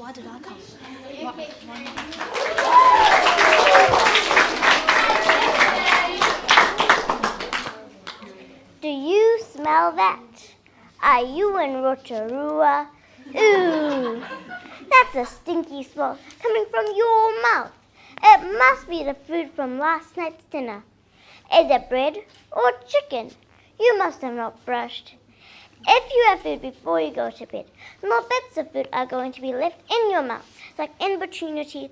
Why did I come? Do you smell that? Are you in Rotorua? Ooh, that's a stinky smell coming from your mouth. It must be the food from last night's dinner. Is it bread or chicken? You must have not brushed. If you have food before you go to bed, small bits of food are going to be left in your mouth, like in between your teeth,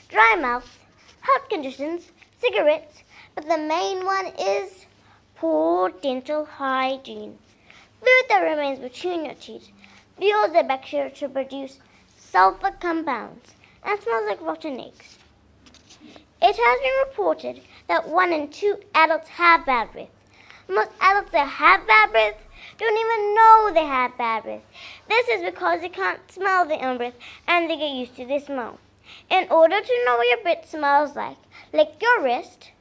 dry mouth, heart conditions, cigarettes, but the main one is poor dental hygiene. Food that remains between your teeth fuels the bacteria to produce sulfur compounds and smells like rotten eggs. It has been reported that 1 in 2 adults have bad breath. Most adults that have bad breath don't even know they have bad breath. This is because they can't smell their own breath and they get used to their smell. In order to know what your breath smells like, lick your wrist,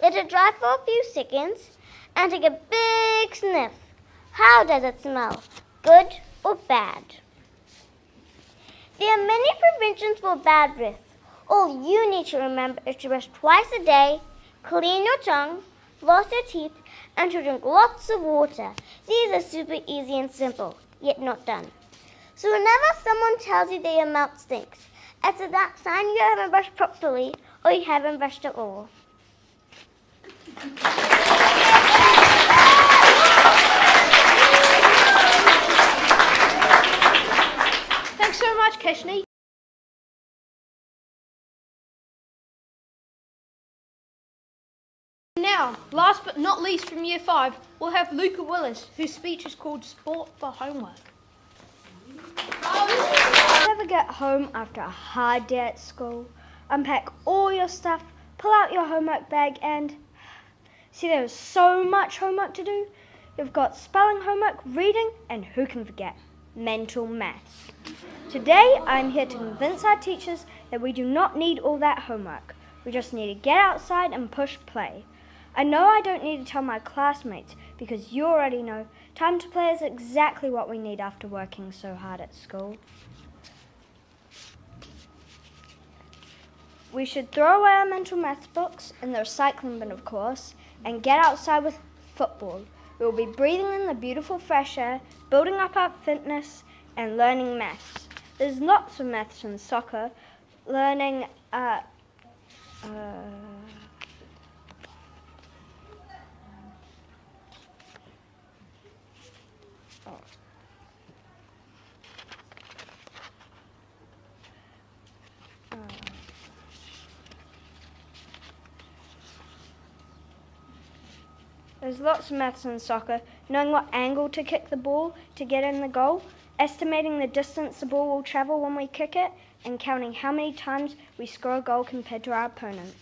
let it dry for a few seconds, and take a big sniff. How does it smell? Good or bad? There are many preventions for bad breath. All you need to remember is to brush twice a day, clean your tongue, floss your teeth, and to drink lots of water. These are super easy and simple, yet not done. So whenever someone tells you that your mouth stinks, it's a that sign you haven't brushed properly or you haven't brushed at all. Thanks so much, Keshni. Now, last but not least from Year 5, we'll have Luca Willis, whose speech is called Sport for Homework. Ever get home after a hard day at school, unpack all your stuff, pull out your homework bag and see there's so much homework to do? You've got spelling homework, reading, and who can forget, mental maths. Today I'm here to convince our teachers that we do not need all that homework. We just need to get outside and push play. I know I don't need to tell my classmates because you already know time to play is exactly what we need after working so hard at school. We should throw away our mental maths books in the recycling bin, of course, and get outside with football. We will be breathing in the beautiful fresh air, building up our fitness, and learning maths. There's lots of maths in soccer, learning There's lots of maths in soccer, knowing what angle to kick the ball to get in the goal, estimating the distance the ball will travel when we kick it, and counting how many times we score a goal compared to our opponent.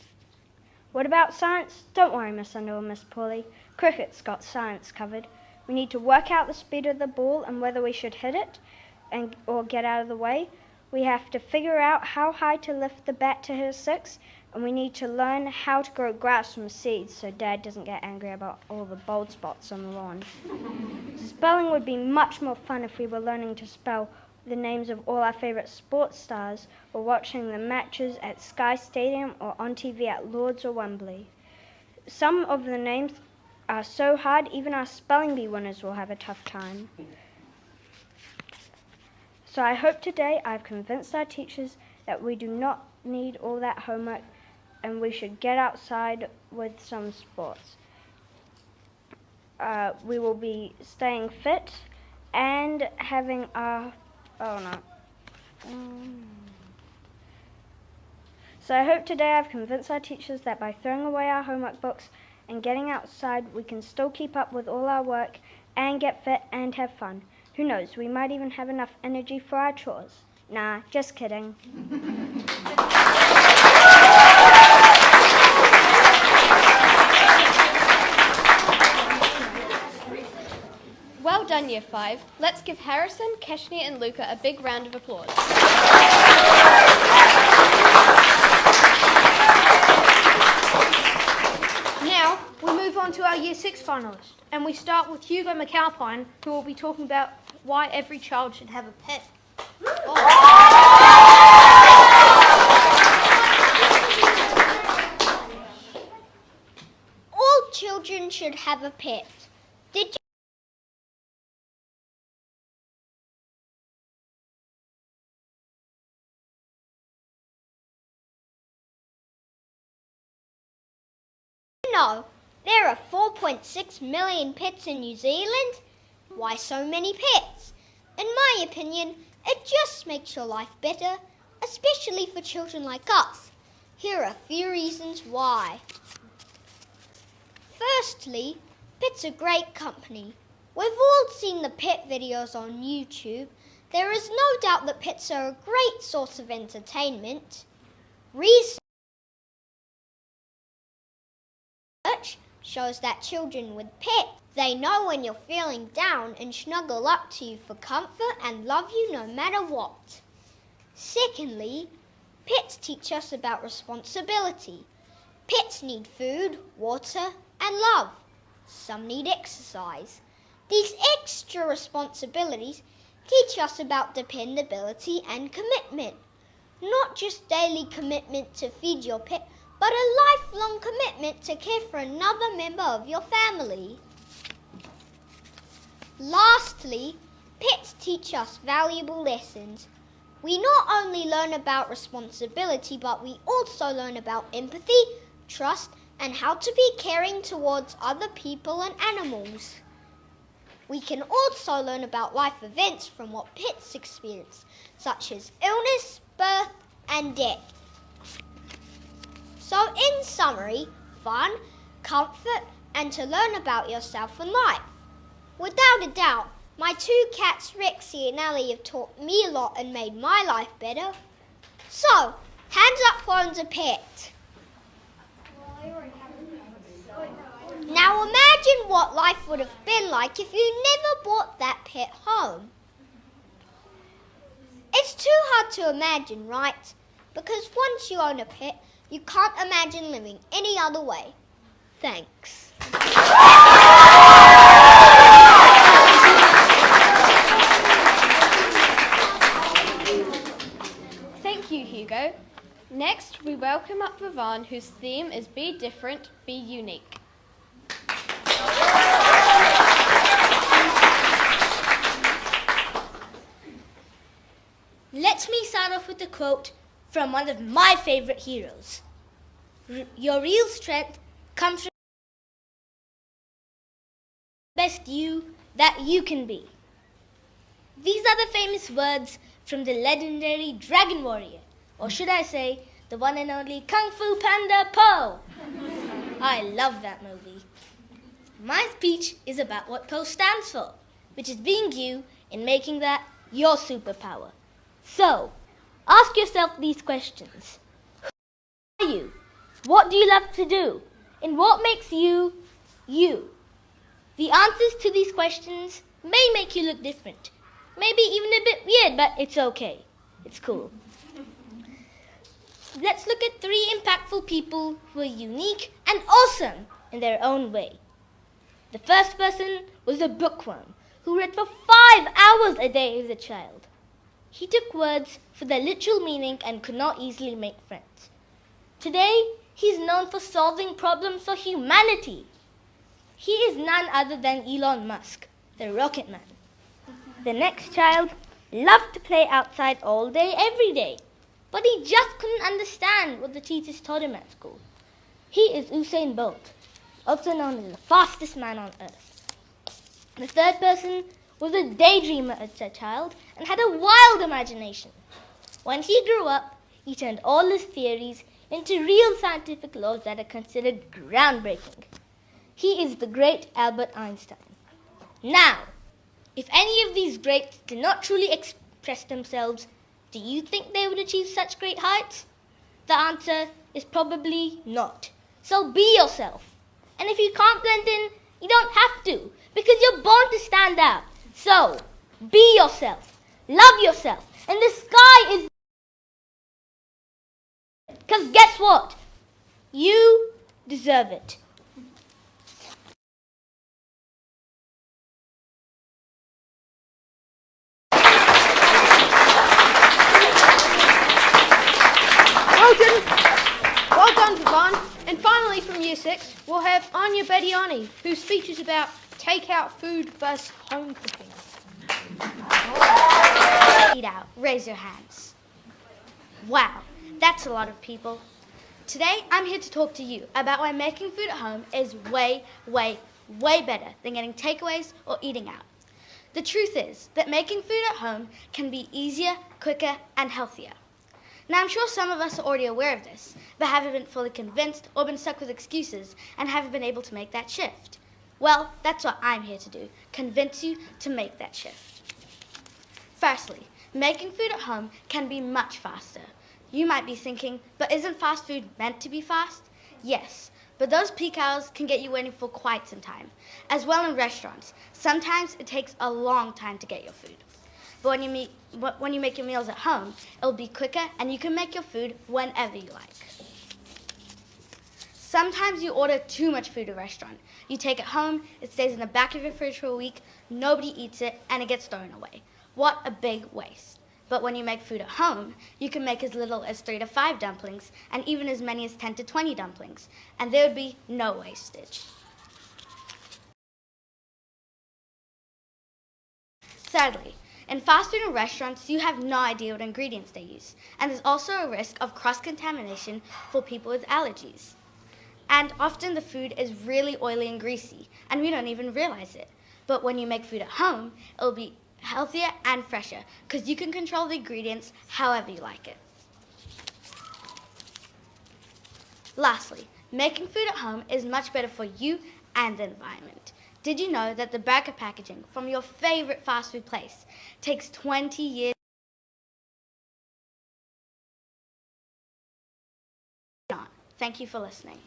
What about science? Don't worry, Miss Underwood, Miss Pauly. Cricket's got science covered. We need to work out the speed of the ball and whether we should hit it or get out of the way. We have to figure out how high to lift the bat to hit a 6, and we need to learn how to grow grass from seeds so Dad doesn't get angry about all the bald spots on the lawn. Spelling would be much more fun if we were learning to spell the names of all our favourite sports stars or watching the matches at Sky Stadium or on TV at Lord's or Wembley. Some of the names are so hard, even our spelling bee winners will have a tough time. So I hope today I've convinced our teachers that we do not need all that homework and we should get outside with some sports. We will be staying fit and having our... So I hope today I've convinced our teachers that by throwing away our homework books and getting outside, we can still keep up with all our work and get fit and have fun. Who knows, we might even have enough energy for our chores. Nah, just kidding. Well done, Year 5. Let's give Harrison, Keshni and Luca a big round of applause. Now, we move on to our Year 6 finalists, and we start with Hugo McAlpine, who will be talking about why every child should have a pet. Oh. a pet. Did you know there are 4.6 million pets in New Zealand? Why so many pets? In my opinion, it just makes your life better, especially for children like us. Here are a few reasons why. Firstly, pets are great company. We've all seen the pet videos on YouTube. There is no doubt that pets are a great source of entertainment. Research shows that children with pets, they know when you're feeling down and snuggle up to you for comfort and love you no matter what. Secondly, pets teach us about responsibility. Pets need food, water, and love. Some need exercise. These extra responsibilities teach us about dependability and commitment. Not just daily commitment to feed your pet, but a lifelong commitment to care for another member of your family. Lastly, pets teach us valuable lessons. We not only learn about responsibility, but we also learn about empathy, trust, and how to be caring towards other people and animals. We can also learn about life events from what pets experience, such as illness, birth, and death. So in summary, fun, comfort, and to learn about yourself and life. Without a doubt, my two cats, Rexy and Ellie, have taught me a lot and made my life better. So, hands up who owns a pet. Now imagine what life would have been like if you never brought that pet home. It's too hard to imagine, right? Because once you own a pet, you can't imagine living any other way. Thanks. Thank you, Hugo. Next, we welcome up Vivaan, whose theme is Be Different, Be Unique. Let me start off with a quote from one of my favorite heroes. Your real strength comes from the best you that you can be. These are the famous words from the legendary Dragon Warrior, or should I say, the one and only Kung Fu Panda Po. I love that movie. My speech is about what Po stands for, which is being you and making that your superpower. So, ask yourself these questions. Who are you? What do you love to do? And what makes you, you? The answers to these questions may make you look different. Maybe even a bit weird, but it's okay. It's cool. Let's look at 3 impactful people who are unique and awesome in their own way. The first person was a bookworm who read for 5 hours a day as a child. He took words for their literal meaning and could not easily make friends. Today, he's known for solving problems for humanity. He is none other than Elon Musk, the Rocket Man. The next child loved to play outside all day, every day, but he just couldn't understand what the teachers taught him at school. He is Usain Bolt, also known as the fastest man on earth. The third person was a daydreamer as a child and had a wild imagination. When he grew up, he turned all his theories into real scientific laws that are considered groundbreaking. He is the great Albert Einstein. Now, if any of these greats did not truly express themselves, do you think they would achieve such great heights? The answer is probably not. So be yourself. And if you can't blend in, you don't have to, because you're born to stand out. So, be yourself. Love yourself. And the sky is... Because guess what? You deserve it. Well done, Vivaan. And finally, from Year 6, we'll have Anya Bediani, whose speech is about takeout food versus home cooking. Eat out. Raise your hands. Wow, that's a lot of people. Today, I'm here to talk to you about why making food at home is way, way, way better than getting takeaways or eating out. The truth is that making food at home can be easier, quicker, and healthier. Now, I'm sure some of us are already aware of this, but haven't been fully convinced or been stuck with excuses and haven't been able to make that shift. Well, that's what I'm here to do, convince you to make that shift. Firstly, making food at home can be much faster. You might be thinking, but isn't fast food meant to be fast? Yes, but those peak hours can get you waiting for quite some time. As well in restaurants, sometimes it takes a long time to get your food. But when you make your meals at home, it'll be quicker and you can make your food whenever you like. Sometimes you order too much food at a restaurant. You take it home, it stays in the back of your fridge for a week, nobody eats it, and it gets thrown away. What a big waste. But when you make food at home, you can make as little as 3 to 5 dumplings and even as many as 10 to 20 dumplings, and there would be no wastage. Thirdly, in fast food and restaurants, you have no idea what ingredients they use, and there's also a risk of cross-contamination for people with allergies. And often the food is really oily and greasy, and we don't even realize it. But when you make food at home, it'll be healthier and fresher, because you can control the ingredients however you like it. Lastly, making food at home is much better for you and the environment. Did you know that the burger packaging from your favorite fast food place takes 20 years? Thank you for listening.